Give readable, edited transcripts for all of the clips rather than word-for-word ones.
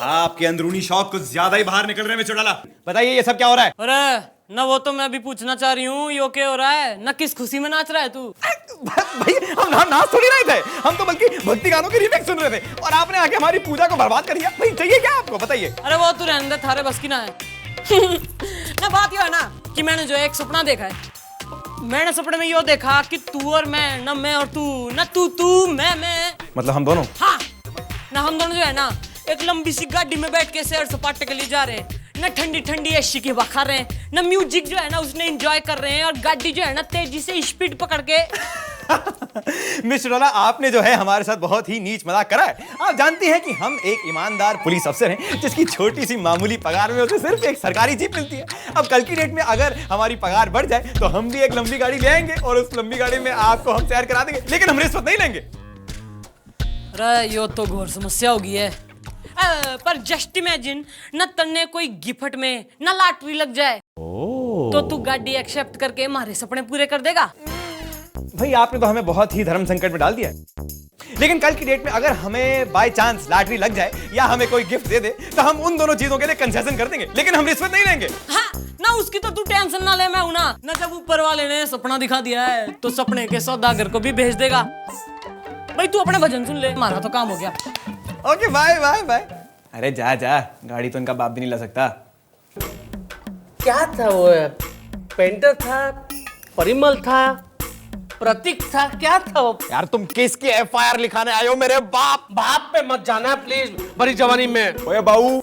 आपके अंदरूनी शौक कुछ ज्यादा ही बाहर निकल रहे हैं मिस्टर चौटाला। बताइए ये सब क्या हो रहा है? अरे ना वो तो मैं भी पूछना चाह रही हूँ, यो क्या हो रहा है? ना किस खुशी में नाच रहा है तू? भाई हम नाच थोड़ी रहे थे, हम तो बल्कि भक्ति गानों की रीमेक सुन रहे थे और आपने आके हमारी पूजा को बर्बाद कर दिया। भाई चाहिए क्या आपको, बताइए। अरे वो तू रहने दे, थारे बस की ना है। ना बात ये है ना कि मैंने जो एक सपना देखा है, मैंने सपने में यो देखा कि तू और मैं, ना मैं और तू, ना तू मैं। मतलब हम दोनों? हाँ ना, हम दोनों जो है ना एक लंबी सी गाड़ी में बैठ के सैर सपाटे के लिए जा रहे हैं, ना ठंडी ठंडी ऐशी की हवा खा रहे हैं, ना म्यूजिक जो है ना उसने एंजॉय कर रहे हैं, और गाड़ी जो है ना तेजी से स्पीड पकड़ के। मिस्टर चौटाला, आपने जो है हमारे साथ बहुत ही नीच मजाक करा है। आप जानती हैं कि हम एक ईमानदार पुलिस अफसर हैं जिसकी छोटी सी मामूली पगार में उसे सिर्फ एक सरकारी जीप मिलती है। अब कल की डेट में अगर हमारी पगार बढ़ जाए तो हम भी एक लंबी गाड़ी ले आएंगे और उस लंबी गाड़ी में आपको हम सैर करा देंगे, लेकिन हम रिश्वत नहीं लेंगे। अरे यो तो घोर समस्या होगी है। पर जस्ट इमेजिन न तन्ने कोई गिफ्ट में न लॉटरी लग जाए तो तू गाड़ी एक्सेप्ट करके हमारे सपने पूरे कर देगा? भाई आपने तो हमें बहुत ही धर्म संकट में डाल दिया है, लेकिन कल की डेट में अगर हमें बाय चांस लॉटरी लग जाए या हमें कोई गिफ्ट दे दे तो हम उन दोनों चीजों के लिए कंसेशन कर देंगे, लेकिन हम रिश्वत नहीं लेंगे। हाँ ना, उसकी तो तू टेंशन ना ले, मैं हूं ना। जब ऊपर वाले ने सपना दिखा दिया है तो सपने के सौदागर को भी भेज देगा। भाई तू अपने भजन सुन ले, हमारा तो काम हो गया। Okay bye bye bye. अरे जा जा, गाड़ी तो इनका बाप भी नहीं ला सकता। क्या था वो? पेंटर था, परिमल था, प्रतीक था, क्या था वो? यार तुम किसकी एफआईआर लिखाने आए हो मेरे बाप? बाप पे मत जाना प्लीज, बड़ी जवानी में। ओए बाबू,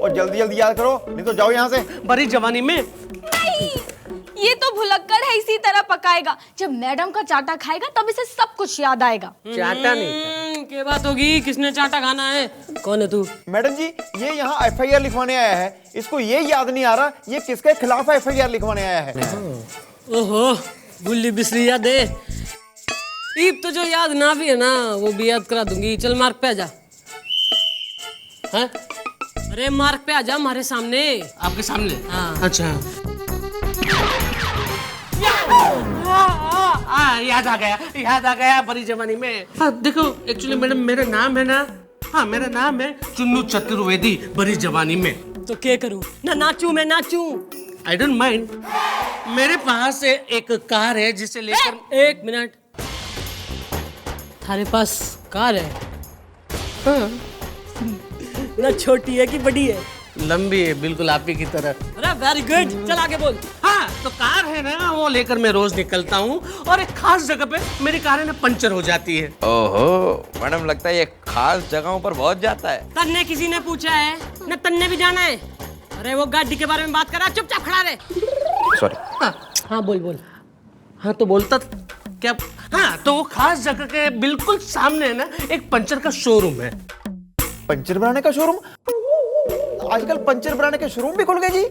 और जल्दी जल्दी याद करो नहीं तो जाओ यहाँ से। बड़ी जवानी में नहीं, ये तो भुलक्कड़ है, इसी तरह पकाएगा। जब मैडम का चाटा खाएगा तब इसे सब कुछ याद आएगा। चाटा नहीं, क्या बात होगी? किसने चाटा खाना है? कौन है तू? मैडम जी, ये यहाँ एफआईआर लिखवाने आया है। इसको ये याद नहीं आ रहा ये किसके खिलाफ एफआईआर लिखवाने आया है। ओहो, गुल्ली बिसरी याद है। ईब तो जो याद ना भी है ना वो भी याद करा दूंगी। चल मार्क पे आ जा। हाँ? अरे मार्क पे आ जा, हमारे सामने। आपके सामने? हाँ। अच्छा। याद आ गया बड़ी जवानी में। हाँ देखो, एक्चुअली मैडम मेरा नाम है ना, हाँ मेरा नाम है चुन्नू चतुर्वेदी बड़ी जवानी में। तो क्या करूं? ना नाचूं, मैं नाचूं। I don't mind. मेरे पास एक कार है जिसे लेकर। एक मिनट, थारे पास कार है? हाँ। ना छोटी है कि बड़ी है? लंबी है, बिल्कुल आप ही की तरह। अरे वेरी गुड, चल आगे बोल। हाँ तो कार है ना, वो लेकर मैं रोज निकलता हूँ और एक खास जगह पे मेरी कार है ना पंचर हो जाती है। ओहो मैडम, लगता है ये खास जगहों पर बहुत जाता है। तन्ने किसी ने पूछा है ना? तन्ने भी जाना है? अरे वो गाड़ी के बारे में बात करा, चुपचाप खड़ा रहे। सॉरी। हाँ बोल बोल। हाँ तो बोलता क्या? हाँ तो वो खास जगह के बिल्कुल सामने है ना एक पंचर का शोरूम है। पंचर बनाने का शोरूम? आजकल पंचर बनाने के शोरूम भी खुल गए जी।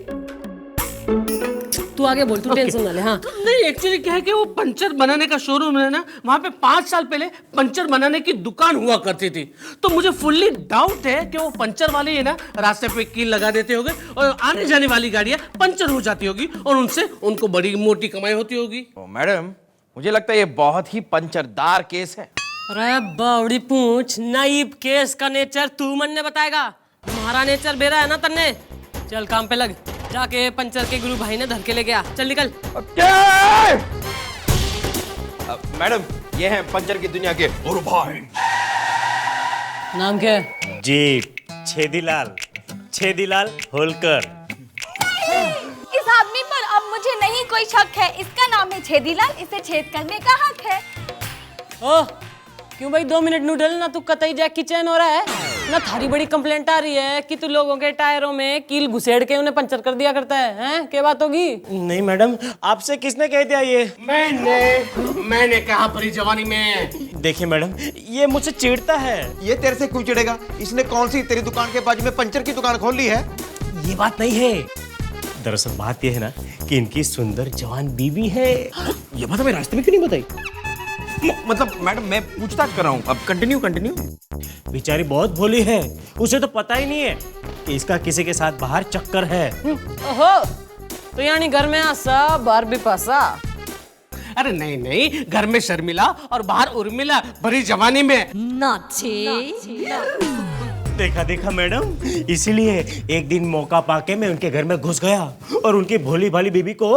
तू आगे बोल, तू टेंशन ना ले। हाँ तो नहीं, एक्चुअली क्या है कि वो पंचर बनाने का शोरूम है ना, वहाँ पे 5 साल पहले पंचर बनाने की दुकान हुआ करती थी। तो मुझे फुल्ली डाउट है कि वो पंचर वाले है ना रास्ते पे कील लगा देते होंगे और आने जाने वाली गाड़ियाँ पंचर हो जाती होगी और उनसे उनको बड़ी मोटी कमाई होती होगी। मैडम मुझे लगता है ये बहुत ही पंचरदार केस है। अरे बावड़ी पूछ, नाइब केस का नेचर तू मन ने बताएगा, हमारा नेचर बेरा है ना तन्ने। चल काम पे लग, जाके पंचर के गुरु भाई ने धर के ले गया। चल निकल। मैडम ये हैं पंचर की दुनिया के गुरु भाई। नाम क्या है? जी छेदीलाल होलकर। इस आदमी पर अब मुझे नहीं कोई शक है। इसका नाम है छेदीलाल, इसे छेद करने का हक है। ओह क्यों भाई, 2 मिनट नूडल ना तू कतई जैक की चैन हो रहा है ना? थारी बड़ी कंप्लेंट आ रही है कि तू लोगों के टायरों में कील घुसेड़ के उन्हें पंचर कर दिया करता है। हैं क्या बात होगी? नहीं मैडम, आपसे किसने कह दिया ये? मैंने कहा बड़ी जवानी में। देखिए मैडम, ये मुझसे चिढ़ता है। ये तेरे से क्यों चिढ़ेगा? इसने कौन सी तेरी दुकान के बाजू में पंचर की दुकान खोल ली है? ये बात नहीं है। दरअसल बात ये है ना कि इनकी सुंदर जवान बीवी है। ये बात हमें रास्ते में क्यों नहीं बताई? मतलब मैडम मैं पूछताछ कर रहा हूँ, अब कंटिन्यू। बेचारी बहुत भोली है, उसे तो पता ही नहीं है कि इसका किसी के साथ बाहर चक्कर है। ओहो, तो यानी घर में आसा बाहर भी पासा। अरे नहीं नहीं, घर में शर्मिला और बाहर उर्मिला, भरी जवानी में। देखा देखा मैडम, इसीलिए एक दिन मौका पाके मैं उनके घर में घुस गया और उनकी भोली भाली बीबी को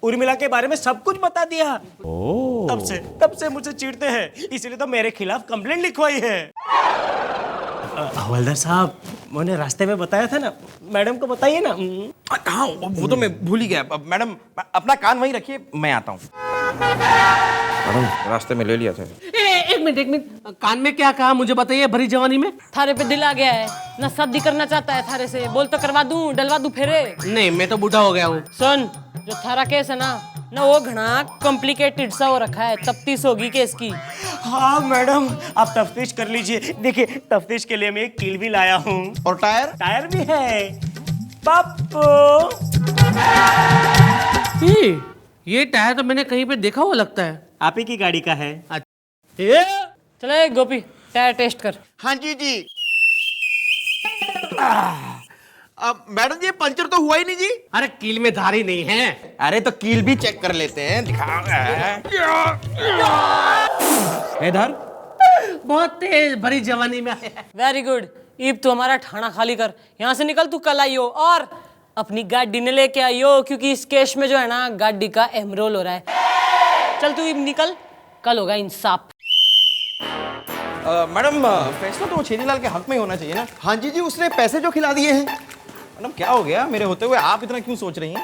उर्मिला के बारे में सब कुछ बता दिया। तब से मुझे चिढ़ते हैं, इसलिए तो मेरे खिलाफ कंप्लेंट लिखवाई है। हवलदार साहब, मैंने रास्ते में बताया था ना, मैडम को बताइए ना। हाँ, वो तो मैं भूल ही गया। मैडम अपना कान वहीं रखिए, मैं आता हूँ। मैडम रास्ते में ले लिया था। एक मिनट, कान में क्या कहा मुझे बताइए, भरी जवानी में। थारे पे दिल आ गया है ना, शादी करना चाहता है थारे से। बोल तो करवा दूं, डलवा दूं फेरे। नहीं, मैं तो बूढ़ा हो गया हूँ। सुन, जो थारा केस है ना वो घना कॉम्प्लिकेटेड सा हो रखा है, तफ्तीश होगी केस की। हाँ मैडम, आप तफ्तीश कर लीजिए। देखिए, तफ्तीश के लिए मैं एक कील भी लाया हूँ और टायर? टायर भी है। पप्पू, ये टायर तो मैंने कहीं पे देखा हुआ लगता है। आप ही की गाड़ी का है। चले गोपी, टायर टेस्ट कर। हाँ जी। अब मैडम जी, पंचर तो हुआ ही नहीं जी। अरे कील में धारी नहीं है। अरे तो कील भी चेक कर लेते हैं, दिखा इधर। बहुत तेज भरी जवानी में। Very good. ईब तू हमारा ठाना खाली कर, यहाँ से निकल। तू कल आइयो और अपनी गाड़ी ने लेके आइयो, क्योंकि इस केस में जो है ना गाड़ी का अहम रोल हो रहा है। चल तू ईब निकल, कल होगा इंसाफ। मैडम फैसला तो छेदीलाल के हक में ही होना चाहिए ना। हाँ जी, उसने पैसे जो खिला दिए हैं। मैडम क्या हो गया, मेरे होते हुए आप इतना क्यों सोच रही हैं?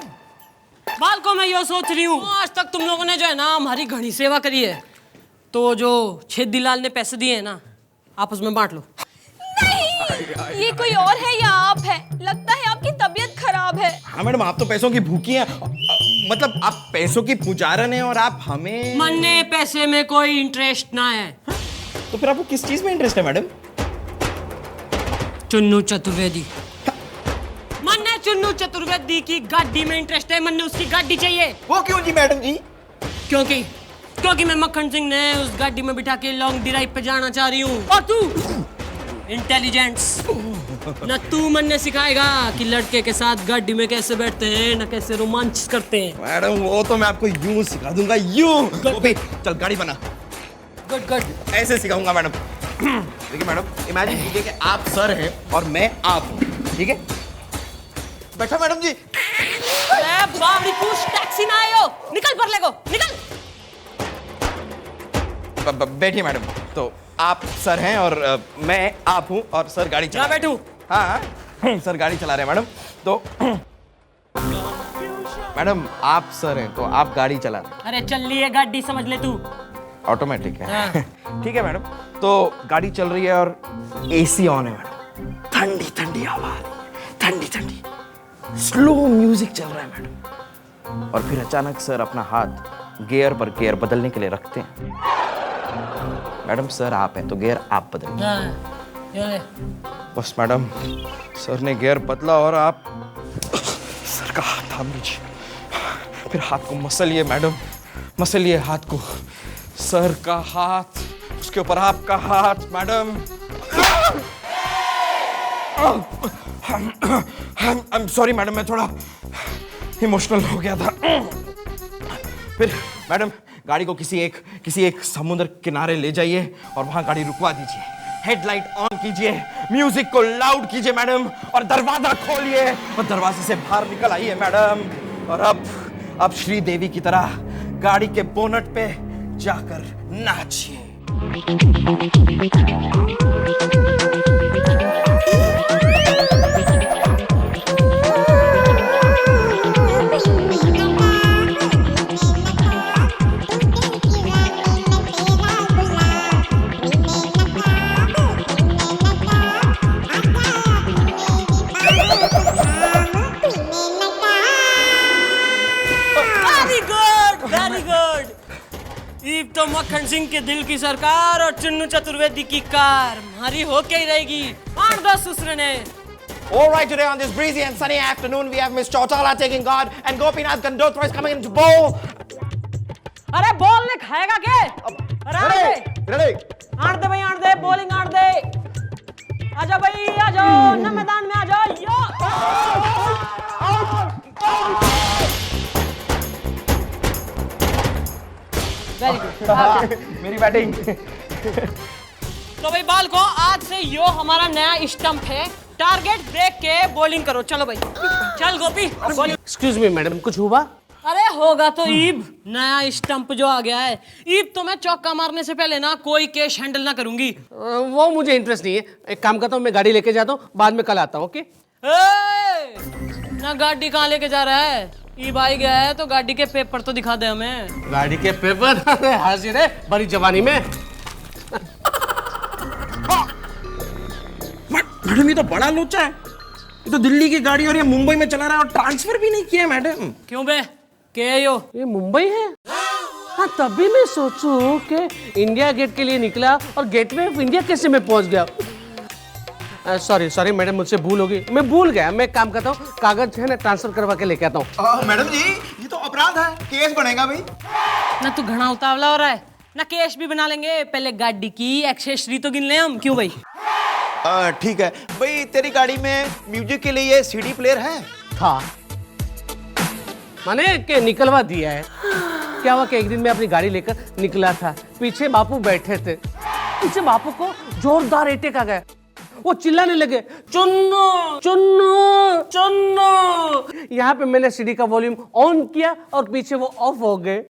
बाल को मैं यो सोच रही हूँ, आज तक तुम लोगों ने जो है ना हमारी घनी सेवा करी है, तो जो छेदीलाल ने पैसे दिए हैं ना, आपस में बांट लो। नहीं, ये कोई और है या आप है? लगता है आपकी तबीयत खराब है। हाँ मैडम, आप तो पैसों की भूखी हैं। मतलब आप पैसों की पुजारन हैं और आप हमें। मन्ने पैसे में कोई इंटरेस्ट ना है। तो फिर आपको किस चीज में इंटरेस्ट है मैडम? चुन्नू चतुर्वेदी। मन्ने चुन्नू चतुर्वेदी की गाड़ी में इंटरेस्ट है। मन्ने उसकी गाड़ी चाहिए। वो क्यों जी मैडम जी? क्योंकि मैं मक्खन सिंह ने उस गाड़ी में बिठा के लॉन्ग ड्राइव पे जाना चाह रही हूँ। और तू इंटेलिजेंस न तू मन्ने सिखाएगा कि लड़के के साथ गाड़ी में कैसे बैठते हैं, न कैसे रोमांच करते हैं। मैडम वो तो मैं आपको यूं सिखा दूंगा, यूं। चल गाड़ी बना। गुड। ऐसे सिखाऊंगा मैडम। देखिए मैडम, इमेजिन कीजिए कि आप सर हैं और मैं आप हूं, ठीक है? बैठा मैडम जी। बावड़ी कुछ टैक्सी ना आयो, निकल पर ले को, निकल। बैठिए मैडम। तो आप सर हैं और मैं आप हूं और सर गाड़ी चला। बैठूं? हाँ, सर गाड़ी चला रहे हैं मैडम। तो मैडम आप सर हैं तो आप गाड़ी चला रहे हैं। अरे चल ली है गाड़ी, समझ ले तू। ऑटोमेटिक है। ठीक है मैडम। तो गाड़ी चल रही है और एसी ऑन है मैडम। ठंडी ठंडी हवा, ठंडी ठंडी स्लो म्यूजिक चल रहा है मैडम। और फिर अचानक सर अपना हाथ गियर पर गियर बदलने के लिए रखते हैं। मैडम सर आप हैं तो गियर आप बदलिए। बस मैडम, सर ने गियर बदला और आप सर का हाथ थाम लीजिए। फिर हाथ को मसलिए मैडम, मसलिए हाथ को। सर का हाथ, उसके ऊपर आपका हाथ madam. I am sorry madam, मैं थोड़ा इमोशनल हो गया था। फिर मैडम गाड़ी को किसी एक समुद्र किनारे ले जाइए और वहां गाड़ी रुकवा दीजिए। हेडलाइट ऑन कीजिए, म्यूजिक को लाउड कीजिए मैडम, और दरवाजा खोलिए और दरवाजे से बाहर निकल आइए मैडम। और अब श्रीदेवी की तरह गाड़ी के बोनट पे जाकर नाचिए। Very good. ईब तो मक्खन सिंह के दिल की सरकार और चुन्नू चतुर्वेदी की कार हमारी होके ही रहेगी। 8-10 उसने ने। All right, today on this breezy and sunny afternoon, we have Miss Chautala taking guard and Gopinath Gandotra is coming into bowl. अरे बॉल ने खाएगा क्या? अरे रेडी आड़ दे भाई, आड़ दे, बॉलिंग आड़ दे। आजा भाई आ जाओ ना, मैदान में आ जाओ यो। Very good. मेरी बैटिंग। तो भाई बाल को आज से यो हमारा नया स्टंप है, टारगेट देख के बॉलिंग करो। चलो भाई चल गोपी बॉलिंग। एक्सक्यूज मी मैडम, कुछ हुआ? अरे होगा तो ईब, नया स्टंप जो आ गया है ईब, तो मैं चौका मारने से पहले ना कोई कैश हैंडल ना करूंगी। वो मुझे इंटरेस्ट नहीं है। एक काम करता हूँ, मैं गाड़ी लेके जाता हूँ, बाद में कल आता हूँ। ओके? ना गाड़ी कहाँ लेके जा रहा है? ईब आई गया है तो गाड़ी के पेपर तो दिखा दे हमें। गाड़ी के पेपर? अरे हाजिर है बड़ी जवानी में। मैडम ये तो बड़ा लोचा है, ये तो दिल्ली की गाड़ी और ये मुंबई में चला रहा है और ट्रांसफर भी नहीं किया है मैडम। क्यों बे, के यो? ये मुंबई है? हाँ, तभी मैं सोचूं कि इंडिया गेट के लिए निकला और गेटवे ऑफ इंडिया कैसे मैं पहुंच गया। सॉरी मैडम, मुझसे भूल होगी, मैं भूल गया। मैं काम करता हूँ, कागज है ना ट्रांसफर करवा के लेके आता हूँ। मैडम जी ये तो अपराध है, केस बनेगा भाई। ना तू घना उतावला हो रहा है ना, कैश भी बना लेंगे, पहले गाड़ी की एक्सेसरी तो गिन ले हम। क्यों भाई? ठीक है भाई, तेरी गाड़ी में म्यूजिक के लिए सीडी प्लेयर है? था, माने के निकलवा दिया है। क्या हुआ कि एक दिन मैं अपनी गाड़ी लेकर निकला था, पीछे बापू बैठे थे, पीछे बापू को जोरदार अटैक आ गया। वो चिल्लाने लगे, चुन्नू चुन्नू चुन्नू। यहाँ पे मैंने सीडी का वॉल्यूम ऑन किया और पीछे वो ऑफ हो गए।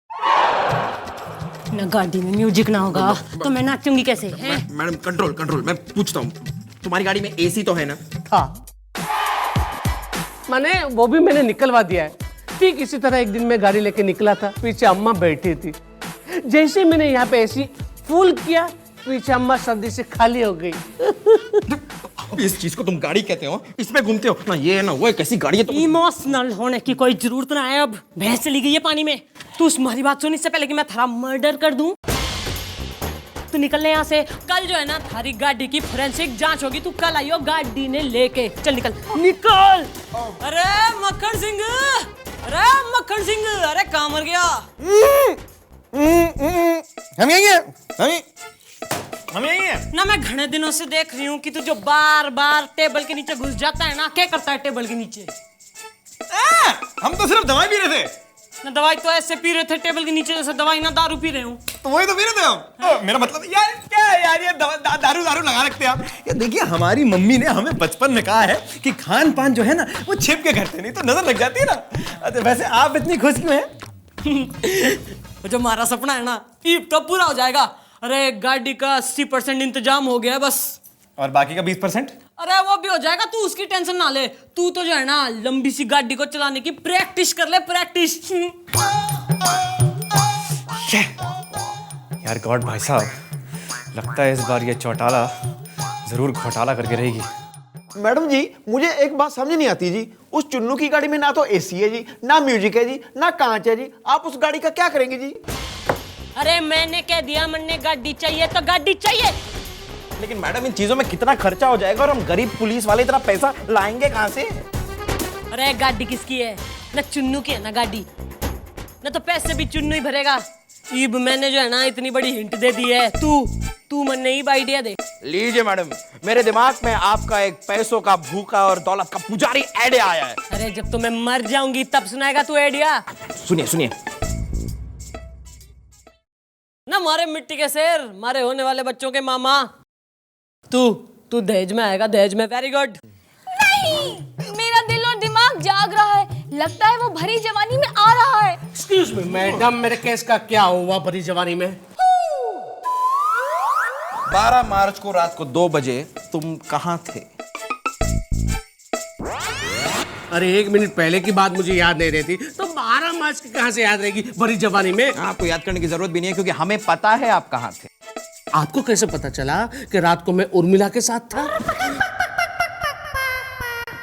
ना गाड़ी में म्यूजिक ना होगा तो मैं नाचूंगी कैसे? हैं? मैडम कंट्रोल, मैं पूछता हूँ, तुम्हारी गाड़ी में एसी तो है ना? था, माने वो भी मैंने निकलवा दिया है। ठीक इसी तरह एक दिन मैं गाड़ी लेके निकला था, पीछे अम्मा बैठी थी। जैसे मैंने यहाँ पे एसी फुल किया, पीछे अम्मा सर्दी से खाली हो गई। इस चीज को तुम गाड़ी कहते हो? इसमें घूमते हो ना, ये है ना वो है, कैसी गाड़ी है तो। इमोशनल होने की कोई जरूरत ना है। अब भैंस चली गई है पानी में। तू तुम्हारी बात सुन, इससे पहले कि मैं थारा मर्डर कर दूं। तू निकलने यहाँ से। कल जो है ना थारी गाड़ी की फोरेंसिक जांच होगी, तू कल आइयो गाड़ी ने लेके। चल निकल निकल। अरे मक्खन सिंह, अरे मक्खन सिंह, अरे कहाँ मर गया? हम यही हैं, हम यही हैं। ना मैं घने दिनों से देख रही हूँ कि तू जो बार बार टेबल के नीचे घुस जाता है ना, क्या करता है टेबल के नीचे? हम तो सिर्फ दवाई पी रहे थे। ना दवाई तो ऐसे पी रहे थे टेबल के नीचे जैसे दवाई ना दारू पी रहे हूँ। तो वही तो पी रहे थे हम। मेरा मतलब यार क्या है यार, ये दारू लगा रखते हैं आप। ये देखिए हमारी मम्मी ने हमें बचपन में कहा है कि खान पान जो है ना वो छिप के करते, नहीं तो नजर लग जाती है ना। अच्छा वैसे आप इतनी खुश क्यों हैं? जो हमारा सपना है ना ईब तो पूरा हो जाएगा। अरे गाड़ी का 80% इंतजाम हो गया है बस। और बाकी का 20%? अरे वो भी हो जाएगा, तू उसकी टेंशन ना ले। तू तो जो है ना लंबी सी गाड़ी को चलाने की प्रैक्टिस कर ले, प्रैक्टिस। यार गॉड भाई साहब, लगता है इस बार ये चौटाला जरूर घोटाला करके रहेगी। मैडम जी मुझे एक बात समझ नहीं आती जी, उस चुन्नू की गाड़ी में ना तो एसी है जी, ना म्यूजिक है जी, ना कांच है जी, आप उस गाड़ी का क्या करेंगे जी? अरे मैंने कह दिया मैंने गाड़ी चाहिए तो गाड़ी चाहिए। लेकिन मैडम इन चीजों में कितना खर्चा हो जाएगा और हम गरीब पुलिस वाले इतना पैसा लाएंगे कहाँ से? अरे गाड़ी किसकी है? ना चुन्नू की है ना गाड़ी, ना तो पैसे भी चुन्नू ही भरेगा। ईब मैंने जो है ना इतनी बड़ी हिंट दे दी है, तू मन नहीं आइडिया दे। लीजिए मैडम, मेरे दिमाग में आपका एक पैसों का भूखा और दौलत का पुजारी आइडिया आया है। अरे जब तो मैं मर जाऊंगी तब सुनाएगा तू आइडिया। सुनिए ना मारे मिट्टी के शेर, मारे होने वाले बच्चों के मामा। तू दहेज में आएगा, दहेज में। Very good. नहीं, मेरा दिल और दिमाग जाग रहा है, लगता है वो भरी जवानी में आ रहा है। एक्सक्यूज मी मैडम, मेरे केस का क्या हुआ भरी जवानी में? 12 मार्च को रात को 2 बजे तुम कहाँ थे? अरे 1 मिनट पहले की बात मुझे याद नहीं रहती तो 12 मार्च की कहां से याद रहेगी भरी जवानी में? आपको याद करने की जरूरत भी नहीं है क्योंकि हमें पता है आप कहाँ थे। आपको कैसे पता चला कि रात को मैं उर्मिला के साथ था?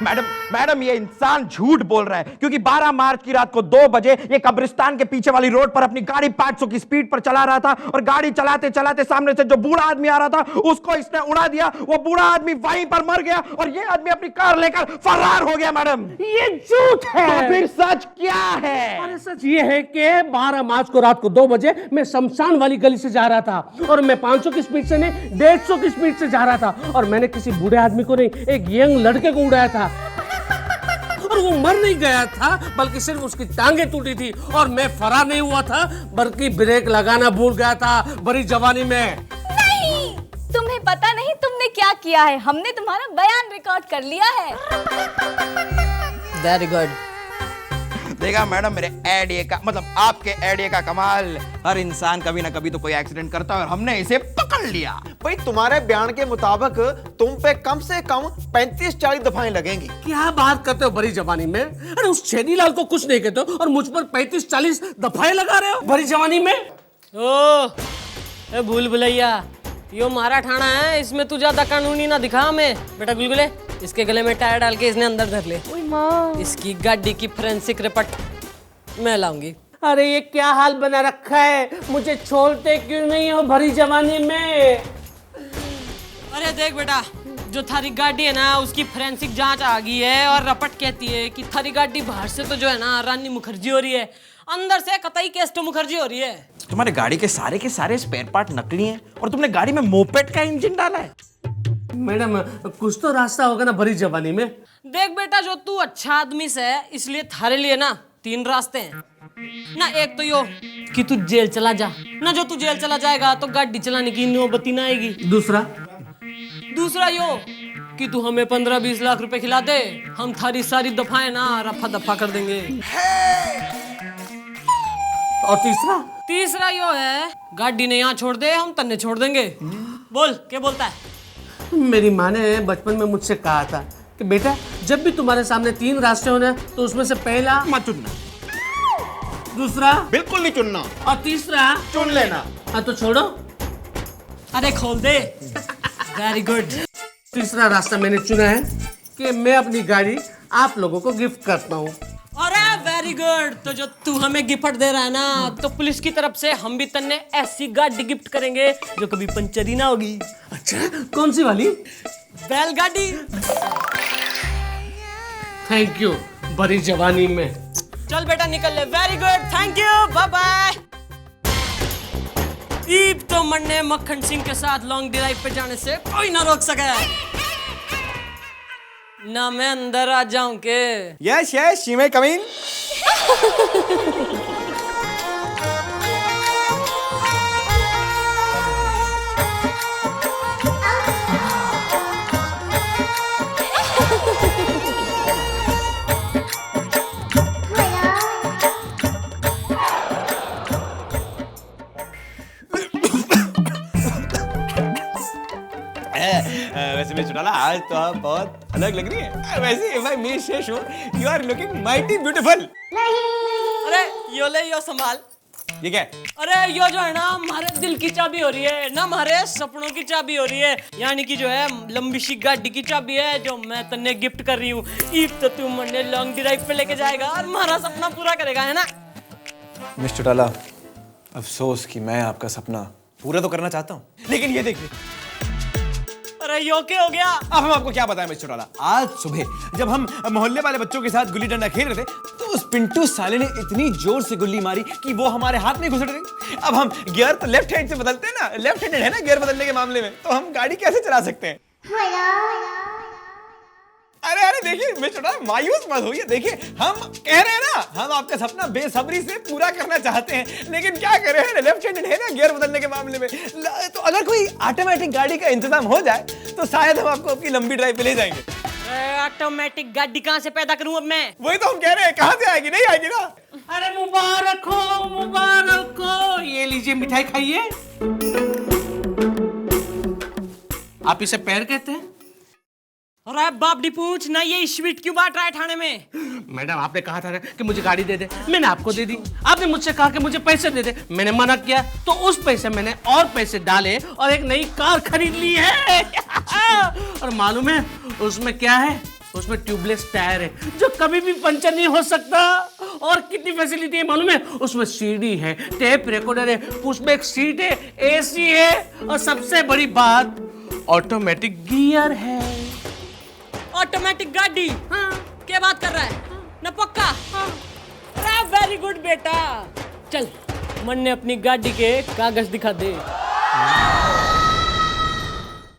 मैडम मैडम ये इंसान झूठ बोल रहा है, क्योंकि 12 मार्च की रात को 2 बजे ये कब्रिस्तान के पीछे वाली रोड पर अपनी गाड़ी 500 की स्पीड पर चला रहा था, और गाड़ी चलाते चलाते सामने से जो बूढ़ा आदमी आ रहा था उसको इसने उड़ा दिया। वो बूढ़ा आदमी वहीं पर मर गया और ये आदमी अपनी कार लेकर फरार हो गया। मैडम ये झूठ है। तो फिर सच क्या है? अरे सच ये है कि 12 मार्च को रात को 2 बजे मैं शमशान वाली गली से जा रहा था, और मैं 500 की स्पीड से नहीं 150 की स्पीड से जा रहा था, और मैंने किसी बूढ़े आदमी को नहीं, एक यंग लड़के को उड़ाया था, और वो मर नहीं गया था बल्कि सिर्फ उसकी टांगे टूटी थी, और मैं फरार नहीं हुआ था बल्कि ब्रेक लगाना भूल गया था बड़ी जवानी में। नहीं, तुम्हें पता नहीं तुमने क्या किया है। हमने तुम्हारा बयान रिकॉर्ड कर लिया है। Very good. देखा मैडम मेरे आइडिया का, मतलब आपके आइडिया का कमाल। हर इंसान कभी ना कभी तो कोई एक्सीडेंट करता है और हमने इसे पकड़ लिया। भाई तुम्हारे बयान के मुताबिक तुम पे कम से कम 35-40 दफाएं लगेंगी। क्या बात करते हो बड़ी जवानी में? अरे उस छेदीलाल को कुछ नहीं कहते हो और मुझ पर 35-40 दफाएं लगा रहे हो बड़ी जवानी में। ए भूल भुलैया, यो मारा ठाणा है, इसमें तू ज्यादा कानूनी ना दिखा हमें। बेटा गुलगुले, इसके गले में टायर डाल के इसने अंदर धर ले। इसकी गाड़ी की फोरेंसिक रिपोर्ट मैं लाऊंगी। अरे ये क्या हाल बना रखा है, मुझे छोड़ते क्यों नहीं हो भरी जवानी में? अरे देख बेटा, जो थारी गाड़ी है ना उसकी फोरेंसिक जांच आ गई है, और रपट कहती है कि थारी गाड़ी बाहर से तो जो है ना रानी मुखर्जी हो रही है, अंदर से कतई केस्टो मुखर्जी हो रही है। तुम्हारे गाड़ी के सारे स्पेयर पार्ट नकली हैं, और तुमने गाड़ी में मोपेड का इंजन डाला है। मैडम कुछ तो रास्ता होगा ना भरी जवानी में। देख बेटा, जो तू अच्छा आदमी से है इसलिए थारे लिए ना 3 रास्ते हैं ना। एक तो यो कि तू जेल चला जा ना, जो तू जेल चला जाएगा तो गाड़ी चलाने की नौबती ना आएगी। दूसरा यो कि तू हमें 15-20 लाख रुपए खिला दे, हम थारी सारी दफाएं ना रफा दफा कर देंगे। और तीसरा यो है गाड़ी ने यहाँ छोड़ दे, हम तन्ने छोड़ देंगे। बोल क्या बोलता है? मेरी माँ ने बचपन में मुझसे कहा था कि बेटा जब भी तुम्हारे सामने 3 रास्ते होने तो उसमें से पहला मत चुनना, दूसरा बिल्कुल नहीं चुनना, और तीसरा चुन लेना। हाँ तो छोड़ो। अरे खोल दे। Very good. तीसरा रास्ता मैंने चुना है कि मैं अपनी गाड़ी आप लोगों को गिफ्ट करता हूँ। अरे वेरी गुड। तो जो तू हमें गिफ्ट दे रहा है ना, तो पुलिस की तरफ से हम भी तन्ने ऐसी गाड़ी गिफ्ट करेंगे जो कभी पंचर ही ना होगी। अच्छा कौन सी वाली? बैलगाड़ी। थैंक यू बड़ी जवानी में। चल बेटा निकल ले। Very good, thank you, bye bye. ईब तो मन्ने मक्खन सिंह के साथ लॉन्ग ड्राइव पे जाने से कोई ना रोक सके। ना मैं अंदर आ जाऊं के? यस यस, शी मे कम इन। वैसे मैं चुटाला, आज तो आप बहुत अलग लग रही है। वैसे if I may say so, you are looking mighty beautiful। अरे यो ले, यो संभाल। ये क्या है? अरे यो जो है ना हमारे दिल की चाबी हो रही है ना, हमारे सपनों की चाबी हो रही है, यानी कि जो है लंबी सी गाड़ी की चाबी है जो मैं तन्ने गिफ्ट कर रही हूँ। ईद तो तू मन्ने लॉन्ग ड्राइव पे लेके जाएगा और हमारा सपना पूरा करेगा, है ना? मिस्टर चुटाला, अफसोस कि मैं आपका सपना पूरा तो करना चाहता हूँ, लेकिन ये देखिए। अरे यो क्या हो गया? अब हम आपको क्या बताएं मिस्टर चुटाला, आज सुबह जब हम मोहल्ले वाले बच्चों के साथ गुल्ली डंडा खेल रहे थे तो उस पिंटू साले ने इतनी जोर से गुल्ली मारी कि वो हमारे हाथ में घुसड़ गई। अब हम गियर तो लेफ्ट हैंड से बदलते हैं ना, लेफ्ट हैंडेड है ना गियर बदलने के मामले में, तो हम गाड़ी कैसे चला सकते हैं? अरे अरे देखिए मिस्टर चुटाला, मायूस मत होइए। देखिए हम कह रहे हैं ना, हम आपका सपना बेसब्री से पूरा करना चाहते हैं, लेकिन क्या करें, लेफ्ट हैंडेड है ना गियर बदलने के मामले में। तो अगर कोई ऑटोमेटिक गाड़ी का इंतजाम हो जाए तो शायद हम आपको अपनी लंबी ड्राइव पे ले जाएंगे। ऑटोमेटिक गाड़ी कहाँ से पैदा करूं अब मैं? वही तो हम कह रहे हैं, कहाँ से आएगी? नहीं आएगी ना। अरे मुबारक हो, मुबारक हो। ये लीजिए मिठाई खाइए। आप इसे पैर कहते हैं? अरे बाप डी पूछ ना, ये स्वीट क्यों बांट रहा है थाने में? मैडम आपने कहा था कि मुझे गाड़ी दे दे, मैंने आपको दे दी। आपने मुझसे कहा कि मुझे पैसे दे दे, मैंने मना किया, तो उस पैसे मैंने और पैसे डाले और एक नई कार खरीद ली है। और मालूम है उसमें क्या है? उसमें ट्यूबलेस टायर है जो कभी भी पंचर नहीं हो सकता। और कितनी फैसिलिटी है मालूम है? उसमें सीडी है, टेप रिकॉर्डर है, पुशबैक सीट है, एसी है और सबसे बड़ी बात ऑटोमेटिक गियर है। ऑटोमेटिक गाड़ी? हाँ, क्या बात कर रहा है ना? पक्का? अरे वेरी गुड बेटा। चल मन ने अपनी गाड़ी के कागज दिखा दे।